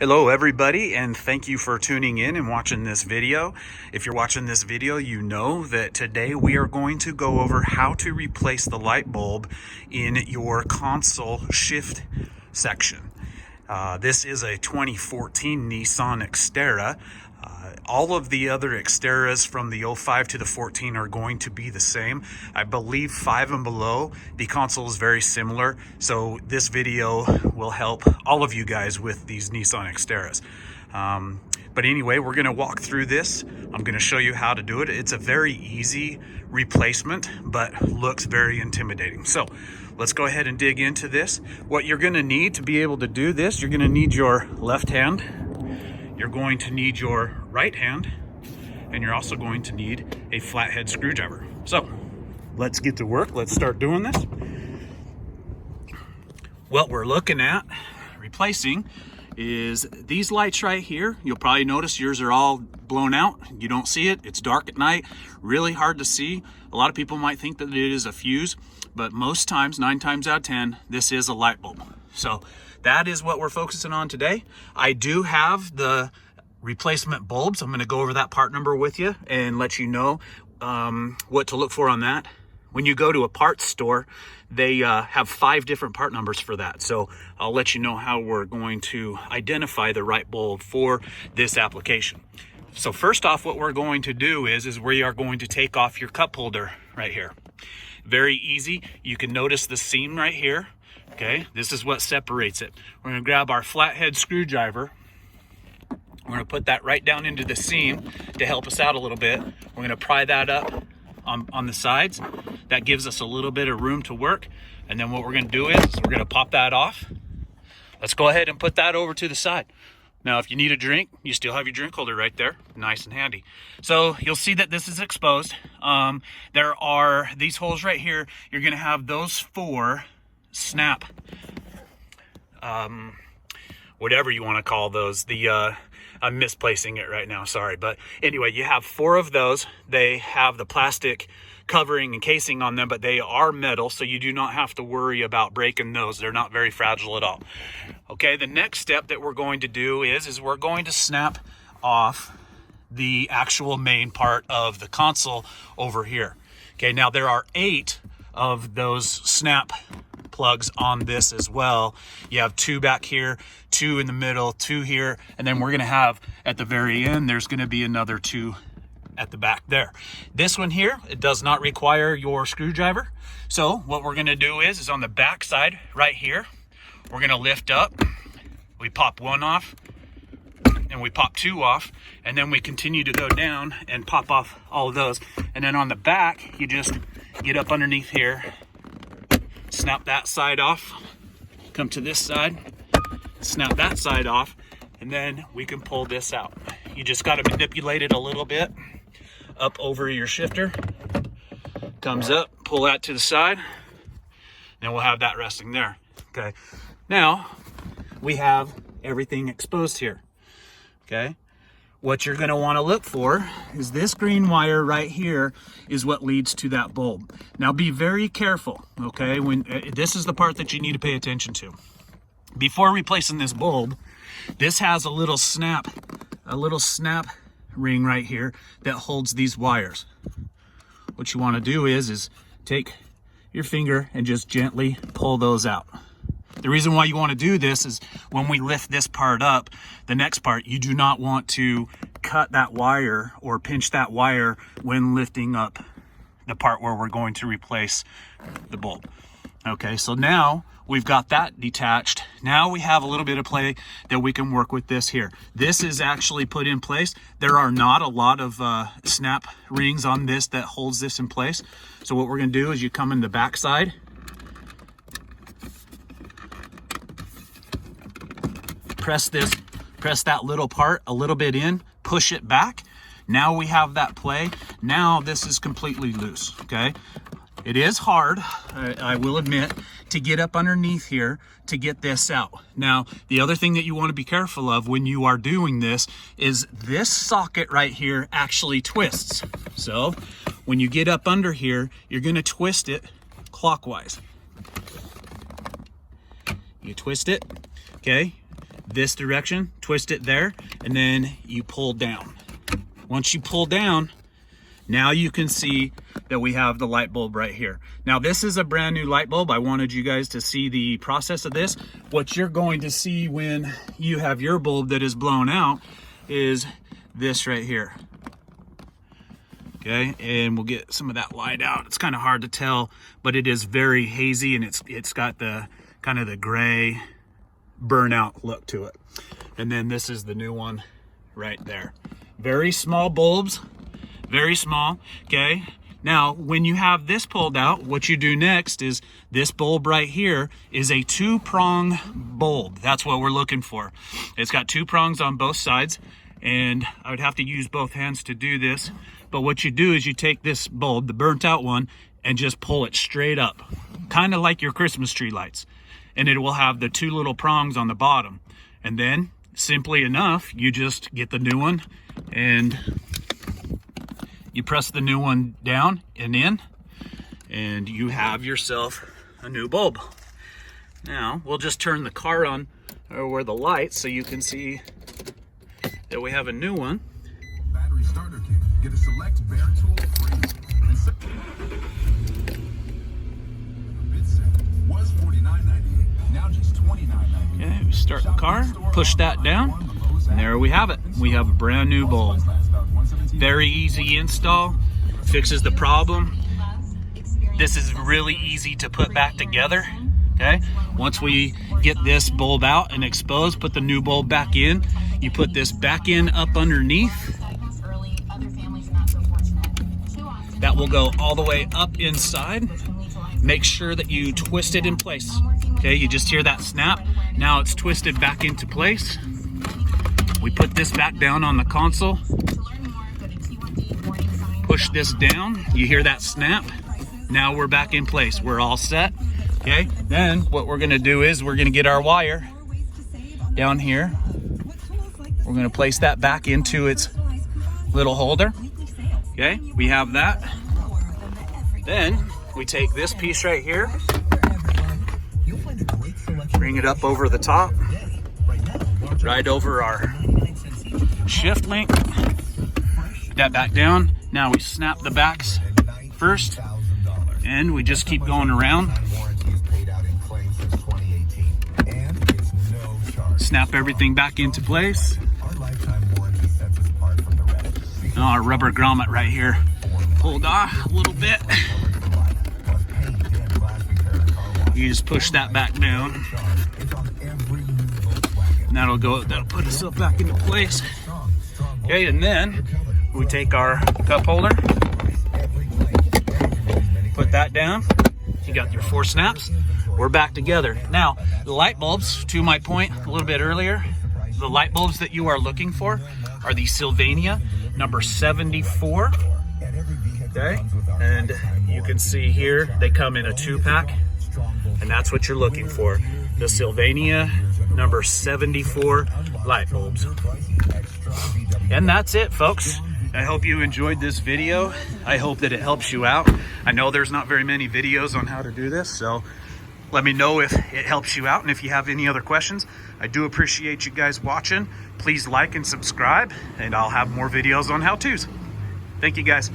Hello everybody, and thank you for tuning in and watching this video. If you're watching this video, you know that today we are going to go over how to replace the light bulb in your console shift section. This is a 2014 Nissan Xterra. All of the other Xterras from the 05 to the 14 are going to be the same. I believe 5 and below, the console is very similar. So this video will help all of you guys with these Nissan Xterras. But anyway, we're going to walk through this. I'm going to show you how to do it. It's a very easy replacement, but looks very intimidating. So let's go ahead and dig into this. What you're going to need to be able to do this, you're going to need your left hand. You're going to need your right hand, and you're also going to need a flathead screwdriver. So let's get to work. Let's start doing this. What we're looking at replacing is these lights right here. You'll probably notice yours are all blown out. You don't see it. It's dark at night, really hard to see. A lot of people might think that it is a fuse, but most times, 9 times out of 10, this is a light bulb. So that is what we're focusing on today. I do have the replacement bulbs. I'm going to go over that part number with you and let you know what to look for on that. When you go to a parts store, they have 5 different part numbers for that. So I'll let you know how we're going to identify the right bulb for this application. So first off, what we're going to do is we are going to take off your cup holder right here. Very easy. You can notice the seam right here. Okay, this is what separates it. We're going to grab our flathead screwdriver. We're going to put that right down into the seam to help us out a little bit. We're going to pry that up on the sides. That gives us a little bit of room to work. And then what we're going to do is we're going to pop that off. Let's go ahead and put that over to the side. Now, if you need a drink, you still have your drink holder right there. Nice and handy. So you'll see that this is exposed. There are these holes right here. You're going to have those 4 snap, whatever you want to call those. I'm misplacing it right now, sorry. But anyway, you have 4 of those. They have the plastic covering and casing on them, but they are metal, so you do not have to worry about breaking those. They're not very fragile at all. Okay, the next step that we're going to do is we're going to snap off the actual main part of the console over here. Okay, now there are 8 of those snap plugs on this as well. You have 2 back here, 2 in the middle, 2 here, and then we're going to have at the very end, there's going to be another 2 at the back there. This one here, it does not require your screwdriver. So what we're going to do is on the back side right here, we're going to lift up, we pop 1 off, and we pop 2 off, and then we continue to go down and pop off all of those. And then on the back, you just get up underneath here, snap that side off, come to this side, snap that side off, and then we can pull this out. You just got to manipulate it a little bit up over your shifter. Comes up, pull that to the side, and we'll have that resting there. Okay, now we have everything exposed here. Okay, what you're going to want to look for is this green wire right here is what leads to that bulb. Now be very careful, okay? When this is the part that you need to pay attention to. Before replacing this bulb, this has a little snap ring right here that holds these wires. What you want to do is take your finger and just gently pull those out. The reason why you want to do this is when we lift this part up, the next part, you do not want to cut that wire or pinch that wire when lifting up the part where we're going to replace the bulb. Okay, so now we've got that detached. Now we have a little bit of play that we can work with this here. This is actually put in place. There are not a lot of snap rings on this that holds this in place. So what we're going to do is you come in the back side, press that little part a little bit in, push it back. Now we have that play. Now this is completely loose, okay? It is hard, I will admit, to get up underneath here to get this out. Now, the other thing that you want to be careful of when you are doing this is this socket right here actually twists. So when you get up under here, you're going to twist it clockwise. You twist it, okay? this direction, twist it there, and then you pull down. Once you pull down, now you can see that we have the light bulb right here. Now this is a brand new light bulb. I wanted you guys to see the process of this. What you're going to see when you have your bulb that is blown out is this right here. Okay, and we'll get some of that light out. It's kind of hard to tell, but it is very hazy, and it's got the kind of the gray burnout look to it. And then this is the new one right there. Very small bulbs, very small. Okay, now when you have this pulled out, what you do next is this bulb right here is a 2-prong bulb. That's what we're looking for. It's got 2 prongs on both sides, and I would have to use both hands to do this. But what you do is you take this bulb, the burnt out one, and just pull it straight up, kind of like your Christmas tree lights. And it will have the 2 little prongs on the bottom. And then, simply enough, you just get the new one and you press the new one down and in, and you have yourself a new bulb. Now, we'll just turn the car on, or the light, so you can see that we have a new one. Battery starter kit. Get a select bare tool free. Bit set was $49.98. Now just $29.98. Okay, we start the car, push that down, and there we have it. We have a brand new bulb. Very easy install, fixes the problem. This is really easy to put back together. Okay, once we get this bulb out and exposed, put the new bulb back in. You put this back in up underneath. That will go all the way up inside. Make sure that you twist it in place. Okay, you just hear that snap. Now it's twisted back into place. We put this back down on the console. Push this down. You hear that snap. Now we're back in place. We're all set. Okay, then what we're gonna do is we're gonna get our wire down here. We're gonna place that back into its little holder. Okay, we have that. Then we take this piece right here, bring it up over the top, right over our shift link, that back down. Now we snap the backs first, and we just keep going around. Snap everything back into place. Oh, our rubber grommet right here pulled off a little bit. You just push that back down, and that'll put itself back into place. Okay, and then we take our cup holder, put that down. You got your 4 snaps. We're back together. Now, the light bulbs, to my point a little bit earlier, the light bulbs that you are looking for are the Sylvania number 74. Okay, and you can see here they come in a 2-pack, and that's what you're looking for, the Sylvania number 74 light bulbs. And that's it, folks. I hope you enjoyed this video. I hope that it helps you out. I know there's not very many videos on how to do this, so let me know if it helps you out, and if you have any other questions. I do appreciate you guys watching. Please like and subscribe, and I'll have more videos on how-tos. Thank you, guys.